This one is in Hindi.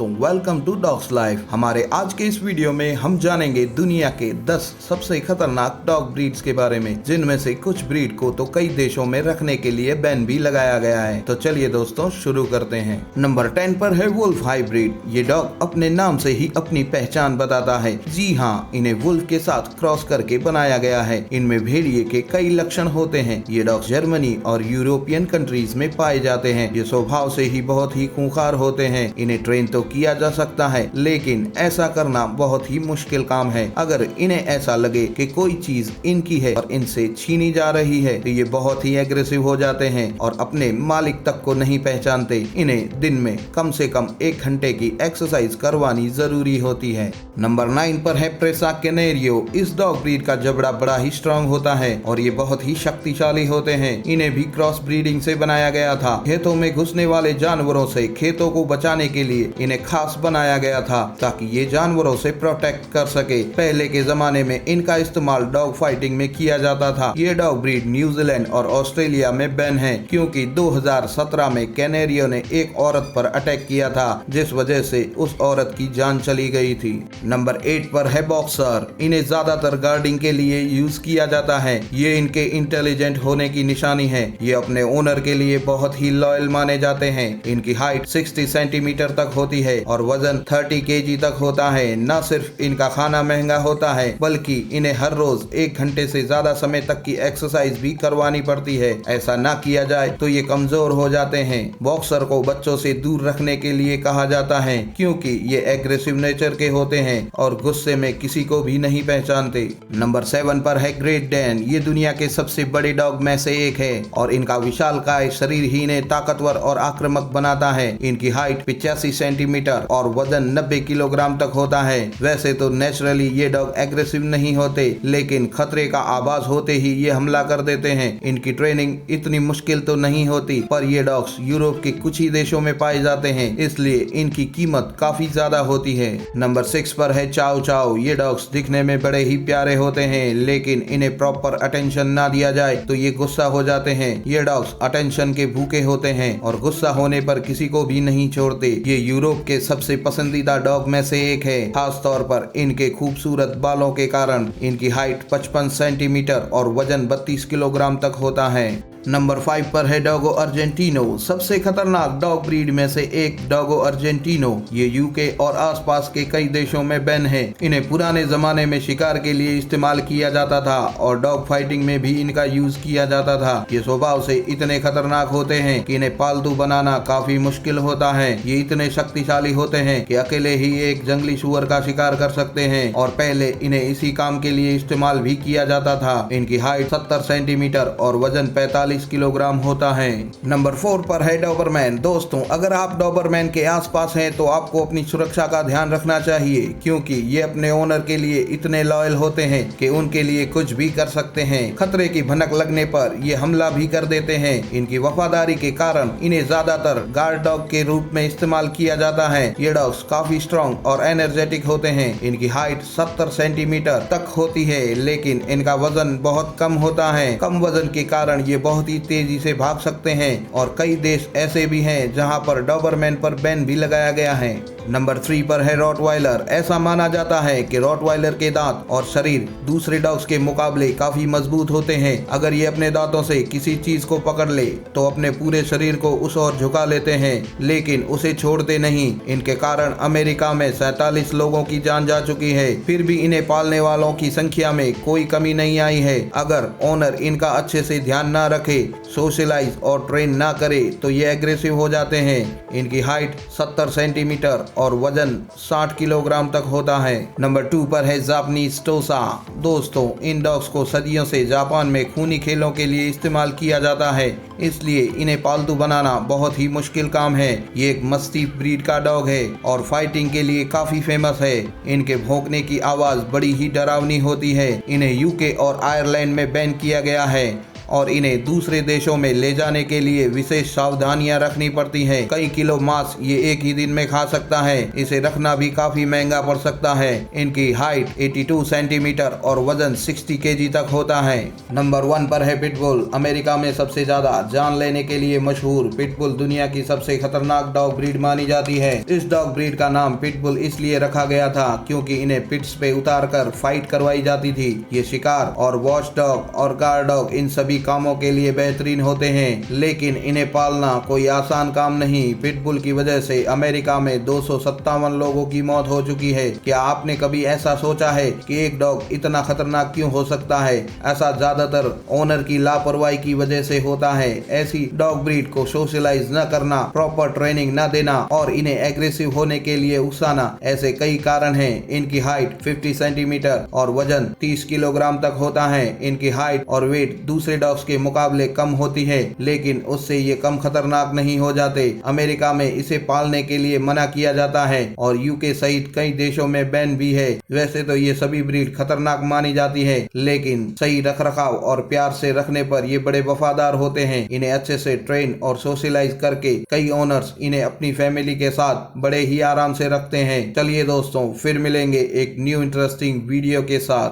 दोस्तों, वेलकम टू डॉग्स लाइफ। हमारे आज के इस वीडियो में हम जानेंगे दुनिया के 10 सबसे खतरनाक डॉग ब्रीड्स के बारे में, जिनमें से कुछ ब्रीड को तो कई देशों में रखने के लिए बैन भी लगाया गया है। तो चलिए दोस्तों शुरू करते हैं। नंबर 10 पर है वुल्फ हाइब्रिड। ये डॉग अपने नाम से ही अपनी पहचान बताता है। जी हाँ, इन्हें वुल्फ के साथ क्रॉस करके बनाया गया है। इनमें भेड़िए के कई लक्षण होते हैं। ये डॉग जर्मनी और यूरोपियन कंट्रीज में पाए जाते हैं। ये स्वभाव से ही बहुत ही खूंखार होते हैं। इन्हें ट्रेन तो किया जा सकता है, लेकिन ऐसा करना बहुत ही मुश्किल काम है। अगर इन्हें ऐसा लगे कि कोई चीज इनकी है और इनसे छीनी जा रही है, तो ये बहुत ही एग्रेसिव हो जाते हैं और अपने मालिक तक को नहीं पहचानते। इन्हें दिन में कम से कम 1 घंटे की एक्सरसाइज करवानी जरूरी होती है। नंबर 9 पर है प्रेसा कैनेरियो। इस डॉग ब्रीड का जबड़ा बड़ा ही स्ट्रॉन्ग होता है और ये बहुत ही शक्तिशाली होते हैं। इन्हें भी क्रॉस ब्रीडिंग से बनाया गया था। खेतों में घुसने वाले जानवरों से खेतों को बचाने के लिए इन्हें खास बनाया गया था, ताकि ये जानवरों से प्रोटेक्ट कर सके। पहले के जमाने में इनका इस्तेमाल डॉग फाइटिंग में किया जाता था। ये डॉग ब्रीड न्यूजीलैंड और ऑस्ट्रेलिया में बैन है, क्योंकि 2017 में कैनेरियो ने एक औरत पर अटैक किया था, जिस वजह से उस औरत की जान चली गई थी। नंबर 8 पर है बॉक्सर। इन्हें ज्यादातर गार्डिंग के लिए यूज किया जाता है। ये इनके इंटेलिजेंट होने की निशानी है। ये अपने ओनर के लिए बहुत ही लॉयल माने जाते हैं। इनकी हाइट 60 सेंटीमीटर तक होती है और वजन 30 केजी तक होता है। न सिर्फ इनका खाना महंगा होता है, बल्कि इन्हें हर रोज 1 घंटे से ज्यादा समय तक की एक्सरसाइज भी करवानी पड़ती है। ऐसा ना किया जाए तो ये कमजोर हो जाते हैं। बॉक्सर को बच्चों से दूर रखने के लिए कहा जाता है, क्योंकि ये एग्रेसिव नेचर के होते हैं और गुस्से में किसी को भी नहीं पहचानते। नंबर 7 पर है ग्रेट डैन। ये दुनिया के सबसे बड़े डॉग में से एक है और इनका विशालकाय शरीर ही इन्हें ताकतवर और आक्रामक बनाता है। इनकी हाइट 85 सेंटीमीटर और वजन 90 किलोग्राम तक होता है। वैसे तो नेचुरली ये डॉग एग्रेसिव नहीं होते, लेकिन खतरे का आभास होते ही ये हमला कर देते हैं। इनकी ट्रेनिंग इतनी मुश्किल तो नहीं होती, पर ये डॉग्स यूरोप के कुछ ही देशों में पाए जाते हैं, इसलिए इनकी कीमत काफी ज्यादा होती है। नंबर 6 पर है चाओ चाओ। ये डॉग्स दिखने में बड़े ही प्यारे होते हैं, लेकिन इन्हें प्रॉपर अटेंशन ना दिया जाए तो ये गुस्सा हो जाते हैं। ये डॉग्स अटेंशन के भूखे होते हैं और गुस्सा होने पर किसी को भी नहीं छोड़ते। ये यूरोप के सबसे पसंदीदा डॉग में से एक है, खास तौर पर इनके खूबसूरत बालों के कारण। इनकी हाइट 55 सेंटीमीटर और वजन 32 किलोग्राम तक होता है। नंबर 5 पर है डॉगो अर्जेंटिनो। सबसे खतरनाक डॉग ब्रीड में से एक डॉगो अर्जेंटिनो। ये यूके और आसपास के कई देशों में बैन है। इन्हें पुराने जमाने में शिकार के लिए इस्तेमाल किया जाता था और डॉग फाइटिंग में भी इनका यूज किया जाता था। ये स्वभाव से इतने खतरनाक होते हैं कि इन्हें पालतू बनाना काफी मुश्किल होता है। ये इतने शक्तिशाली होते हैं कि अकेले ही एक जंगली सुअर का शिकार कर सकते हैं और पहले इन्हें इसी काम के लिए इस्तेमाल भी किया जाता था। इनकी हाइट 70 सेंटीमीटर और वजन 45 किलोग्राम होता है। नंबर 4 पर है डॉबरमैन। दोस्तों, अगर आप डॉबरमैन के आसपास हैं तो आपको अपनी सुरक्षा का ध्यान रखना चाहिए, क्योंकि ये अपने ओनर के लिए इतने लॉयल होते हैं कि उनके लिए कुछ भी कर सकते हैं। खतरे की भनक लगने पर ये हमला भी कर देते हैं। इनकी वफादारी के कारण इन्हें ज्यादातर गार्ड डॉग के रूप में इस्तेमाल किया जाता है। ये डॉग्स काफी स्ट्रॉन्ग और एनर्जेटिक होते हैं। इनकी हाइट 70 सेंटीमीटर तक होती है, लेकिन इनका वजन बहुत कम होता है। कम वजन के कारण ये बहुत ही तेजी से भाग सकते हैं और कई देश ऐसे भी हैं जहां पर डॉबरमैन पर बैन भी लगाया गया है। नंबर 3 पर है रॉटवाइलर। ऐसा माना जाता है कि रॉटवाइलर के दांत और शरीर दूसरे डॉग्स के मुकाबले काफी मजबूत होते हैं। अगर ये अपने दांतों से किसी चीज को पकड़ ले तो अपने पूरे शरीर को उस ओर झुका लेते हैं, लेकिन उसे छोड़ते नहीं। इनके कारण अमेरिका में 47 लोगों की जान जा चुकी है। फिर भी इन्हें पालने वालों की संख्या में कोई कमी नहीं आई है। अगर ओनर इनका अच्छे से ध्यान ना रखे, सोशलाइज और ट्रेन ना करे तो ये एग्रेसिव हो जाते हैं। इनकी हाइट 70 सेंटीमीटर और वजन 60 किलोग्राम तक होता है। नंबर 2 पर है जापानीज टोसा। दोस्तों, इन डॉग्स को सदियों से जापान में खूनी खेलों के लिए इस्तेमाल किया जाता है, इसलिए इन्हें पालतू बनाना बहुत ही मुश्किल काम है। ये एक मस्ती ब्रीड का डॉग है और फाइटिंग के लिए काफी फेमस है। इनके भौंकने की आवाज बड़ी ही डरावनी होती है। इन्हें यूके और आयरलैंड में बैन किया गया है और इन्हें दूसरे देशों में ले जाने के लिए विशेष सावधानियां रखनी पड़ती हैं। कई किलो मांस ये एक ही दिन में खा सकता है। इसे रखना भी काफी महंगा पड़ सकता है। इनकी हाइट 82 सेंटीमीटर और वजन 60 केजी तक होता है। नंबर 1 पर है पिटबुल। अमेरिका में सबसे ज्यादा जान लेने के लिए मशहूर पिटबुल दुनिया की सबसे खतरनाक डॉग ब्रीड मानी जाती है। इस डॉग ब्रीड का नाम पिटबुल इसलिए रखा गया था क्योंकि इन्हें पिट्स पे उतारकर फाइट करवाई जाती थी। ये शिकार और वॉच डॉग और गार्ड डॉग इन सभी कामों के लिए बेहतरीन होते हैं, लेकिन इन्हें पालना कोई आसान काम नहीं। पिटबुल की वजह से अमेरिका में 257 लोगों की मौत हो चुकी है। क्या आपने कभी ऐसा सोचा है कि एक डॉग इतना खतरनाक क्यों हो सकता है? ऐसा ज्यादातर ओनर की लापरवाही की वजह से होता है। ऐसी डॉग ब्रीड को सोशलाइज न करना, प्रॉपर ट्रेनिंग न देना और इन्हें एग्रेसिव होने के लिए उकसाना, ऐसे कई कारण हैं। इनकी हाइट 50 सेंटीमीटर और वजन 30 किलोग्राम तक होता है। इनकी हाइट और वेट दूसरे डॉग्स के मुकाबले कम होती है, लेकिन उससे ये कम खतरनाक नहीं हो जाते। अमेरिका में इसे पालने के लिए मना किया जाता है और यूके सहित कई देशों में बैन भी है। वैसे तो ये सभी ब्रीड खतरनाक मानी जाती है, लेकिन सही रखरखाव और प्यार से रखने पर ये बड़े वफादार होते हैं। इन्हें अच्छे से ट्रेन और सोशलाइज करके कई ओनर्स इन्हें अपनी फैमिली के साथ बड़े ही आराम से रखते हैं। चलिए दोस्तों, फिर मिलेंगे एक न्यू इंटरेस्टिंग वीडियो के साथ।